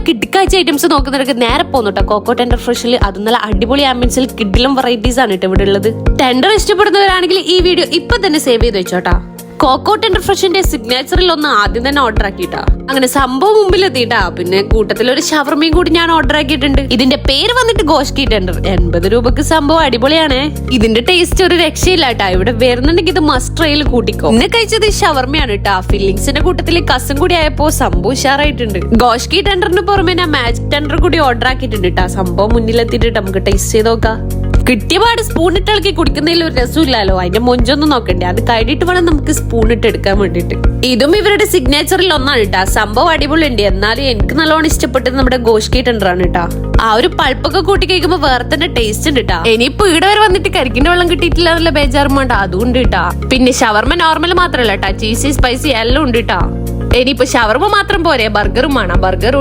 കിട്ടിക്കാഴ്ച items നോക്കുന്നവർക്ക് നേരെ പോന്നുട്ടോ coco tender ഫ്രഷിൽ. അത് നല്ല അടിപൊളി ആംബിയൻസിൽ കിഡിലും വെറൈറ്റീസ് ആണ് കേട്ടോ ഇവിടെ ഉള്ളത്. ടെൻഡർ ഇഷ്ടപ്പെടുന്നവരാണെങ്കിൽ ഈ വീഡിയോ ഇപ്പൊ തന്നെ സേവ് ചെയ്ത് വെച്ചോട്ടാ. കോക്കോ ടെൻഡർ ഫ്രഷിന്റെ സിഗ്നേച്ചറിൽ ഒന്ന് ആദ്യം തന്നെ ഓർഡർ ആക്കിട്ടാ. അങ്ങനെ സംഭവം മുമ്പിൽ എത്തിയിട്ടാ. പിന്നെ കൂട്ടത്തിൽ ഒരു ഷവർമയും കൂടി ഞാൻ ഓർഡർ ആക്കിയിട്ടുണ്ട്. ഇതിന്റെ പേര് വന്നിട്ട് ഗോഷ്കി ടെൻഡർ. 80 രൂപക്ക് സംഭവം അടിപൊളിയാണേ. ഇതിന്റെ ടേസ്റ്റ് ഒരു രക്ഷയില്ലാട്ടാ. ഇവിടെ വരുന്നുണ്ടെങ്കിൽ ഇത് മസ്റ്റ് ട്രൈയിൽ കൂട്ടിക്കോ. ഇന്ന് കഴിച്ചത് ഷവർമയാണ് കേട്ടാ. ഫില്ലിങ്സിന്റെ കൂട്ടത്തിൽ കസും കൂടി ആയപ്പോ സംഭവം ഉഷാറായിട്ടുണ്ട്. ഗോഷ്കി ടെൻഡറിന് പുറമെ ഞാൻ മാജിക് ടെൻഡർ കൂടി ഓർഡർ ആക്കിയിട്ടുണ്ട് കേട്ടാ. സംഭവം മുന്നിലെത്തിയിട്ട് നമുക്ക് ടേസ്റ്റ് ചെയ്ത് നോക്കാം. കിട്ടിയപാട് സ്പൂൺ ഇട്ട് ഇളക്കി കുടിക്കുന്നതിൽ ഒരു രസമില്ലല്ലോ. അതിന്റെ മൊഞ്ചൊന്നും നോക്കണ്ടേ. അത് കഴിഞ്ഞിട്ട് വേണം നമുക്ക് സ്പൂൺ ഇട്ട് എടുക്കാൻ വേണ്ടിട്ട്. ഇതും ഇവരുടെ സിഗ്നേച്ചറിൽ ഒന്നാണ് കേട്ടാ. സംഭവം അടിപൊളി ഉണ്ട്. എന്നാലും എനിക്ക് നല്ലോണം ഇഷ്ടപ്പെട്ടത് നമ്മുടെ ഗോഷ്കി ടെൻഡർ ആണ് കേട്ടാ. ആ ഒരു പൾപ്പൊക്കെ കൂട്ടി കഴിക്കുമ്പോ വേറെ തന്നെ ടേസ്റ്റ് ഉണ്ട് കേട്ടാ. ഇനിയിപ്പോ ഇവിടെ വരെ വന്നിട്ട് കരിക്കിന്റെ വെള്ളം കിട്ടിയിട്ടില്ല എന്നുള്ള ബേജാറും വേണ്ട. അതുകൊണ്ട് കേട്ടാ. പിന്നെ ഷവർമ നോർമൽ മാത്രല്ല കേട്ടാ, ചീസി സ്പൈസി എല്ലാം ഉണ്ട് കേട്ടാ. ഇനിയിപ്പോ ഷവർമ മാത്രം പോരെ, ബർഗറും വേണം. ബർഗർ